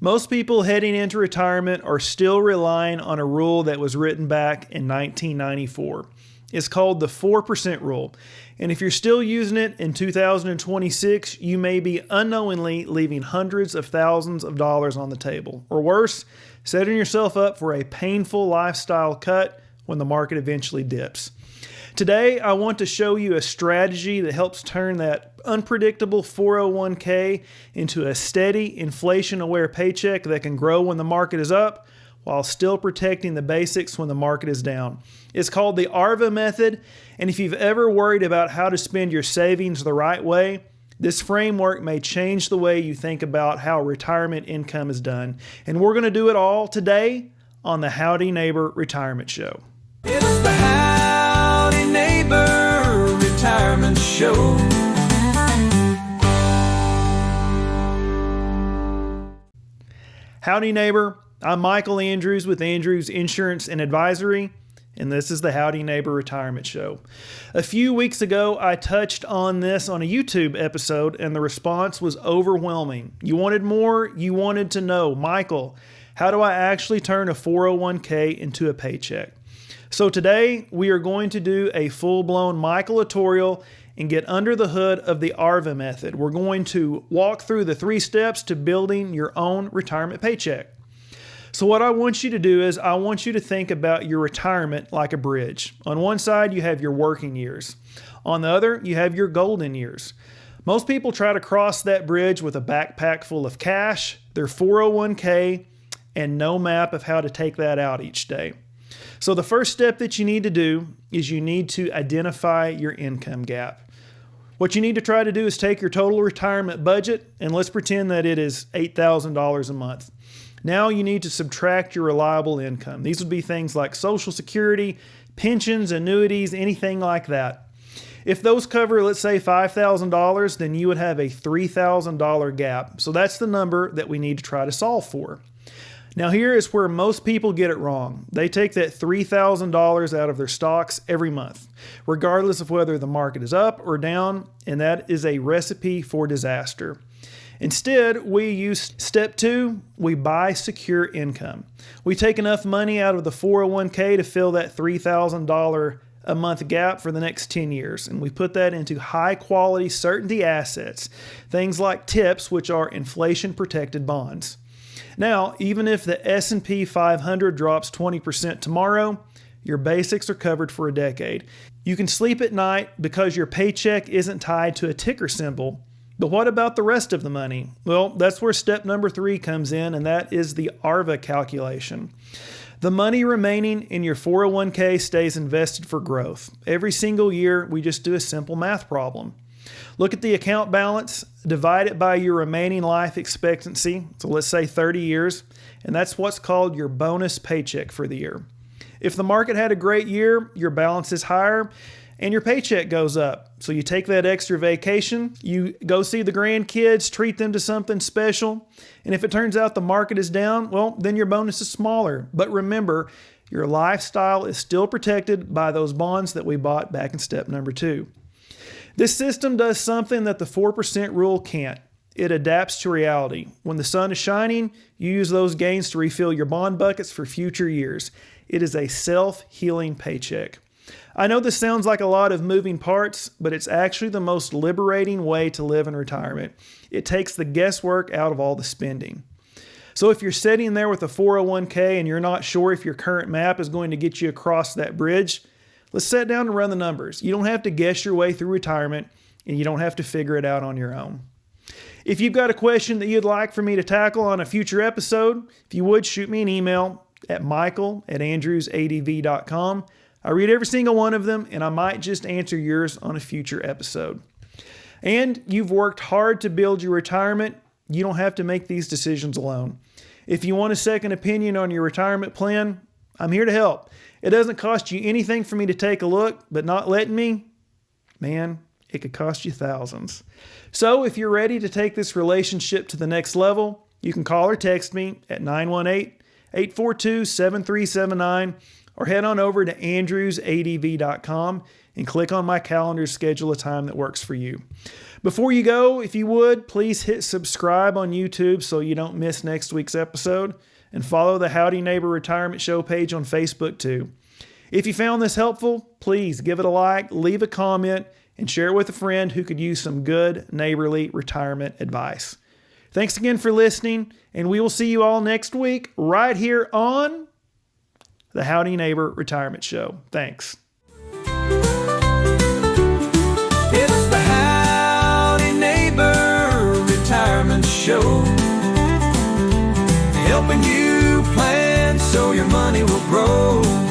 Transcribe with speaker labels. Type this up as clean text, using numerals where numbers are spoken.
Speaker 1: Most people heading into retirement are still relying on a rule that was written back in 1994. It's called the 4% rule. And if you're still using it in 2026, you may be unknowingly leaving hundreds of thousands of dollars on the table. Or worse, setting yourself up for a painful lifestyle cut when the market eventually dips. Today, I want to show you a strategy that helps turn that unpredictable 401k into a steady, inflation-aware paycheck that can grow when the market is up while still protecting the basics when the market is down. It's called the ARVA method, and if you've ever worried about how to spend your savings the right way, this framework may change the way you think about how retirement income is done. And we're going to do it all today on the Howdy Neighbor Retirement Show.
Speaker 2: It's the Howdy Neighbor Retirement Show.
Speaker 1: Howdy Neighbor, I'm Michael Andrews with Andrews Insurance and Advisory, and this is the Howdy Neighbor Retirement Show. A few weeks ago, I touched on this on a YouTube episode, and the response was overwhelming. You wanted more? You wanted to know, Michael, how do I actually turn a 401k into a paycheck? So today, we are going to do a full-blown Michael tutorial and get under the hood of the ARVA method. We're going to walk through the 3 steps to building your own retirement paycheck. So what I want you to do is I want you to think about your retirement like a bridge. On one side, you have your working years. On the other, you have your golden years. Most people try to cross that bridge with a backpack full of cash, their 401k, and no map of how to take that out each day. So the first step that you need to do is you need to identify your income gap. What you need to try to do is take your total retirement budget, and let's pretend that it is $8,000 a month. Now you need to subtract your reliable income. These would be things like Social Security, pensions, annuities, anything like that. If those cover, let's say, $5,000, then you would have a $3,000 gap. So that's the number that we need to try to solve for. Now here is where most people get it wrong. They take that $3,000 out of their stocks every month, regardless of whether the market is up or down, and that is a recipe for disaster. Instead, we use step 2, we buy secure income. We take enough money out of the 401k to fill that $3,000 a month gap for the next 10 years, and we put that into high quality certainty assets, things like TIPS, which are inflation protected bonds. Now, even if the S&P 500 drops 20% tomorrow, your basics are covered for a decade. You can sleep at night because your paycheck isn't tied to a ticker symbol. But what about the rest of the money? Well, that's where step number 3 comes in, and that is the ARVA calculation. The money remaining in your 401k stays invested for growth. Every single year, we just do a simple math problem. Look at the account balance, divide it by your remaining life expectancy, so let's say 30 years, and that's what's called your bonus paycheck for the year. If the market had a great year, your balance is higher, and your paycheck goes up. So you take that extra vacation, you go see the grandkids, treat them to something special, and if it turns out the market is down, well, then your bonus is smaller. But remember, your lifestyle is still protected by those bonds that we bought back in step number 2. This system does something that the 4% rule can't. It adapts to reality. When the sun is shining, you use those gains to refill your bond buckets for future years. It is a self-healing paycheck. I know this sounds like a lot of moving parts, but it's actually the most liberating way to live in retirement. It takes the guesswork out of all the spending. So if you're sitting there with a 401k and you're not sure if your current map is going to get you across that bridge, let's sit down and run the numbers. You don't have to guess your way through retirement, and you don't have to figure it out on your own. If you've got a question that you'd like for me to tackle on a future episode, if you would, shoot me an email at michael@andrewsadv.com. I read every single one of them, and I might just answer yours on a future episode. And you've worked hard to build your retirement. You don't have to make these decisions alone. If you want a second opinion on your retirement plan, I'm here to help. It doesn't cost you anything for me to take a look, but not letting me, man, it could cost you thousands. So if you're ready to take this relationship to the next level, you can call or text me at 918-842-7379, or head on over to andrewsadv.com and click on my calendar to schedule a time that works for you. Before you go, if you would, please hit subscribe on YouTube so you don't miss next week's episode, and follow the Howdy Neighbor Retirement Show page on Facebook too. If you found this helpful, please give it a like, leave a comment, and share it with a friend who could use some good neighborly retirement advice. Thanks again for listening, and we will see you all next week right here on the Howdy Neighbor Retirement Show. Thanks.
Speaker 2: It's the Howdy Neighbor Retirement Show, helping you plan so your money will grow.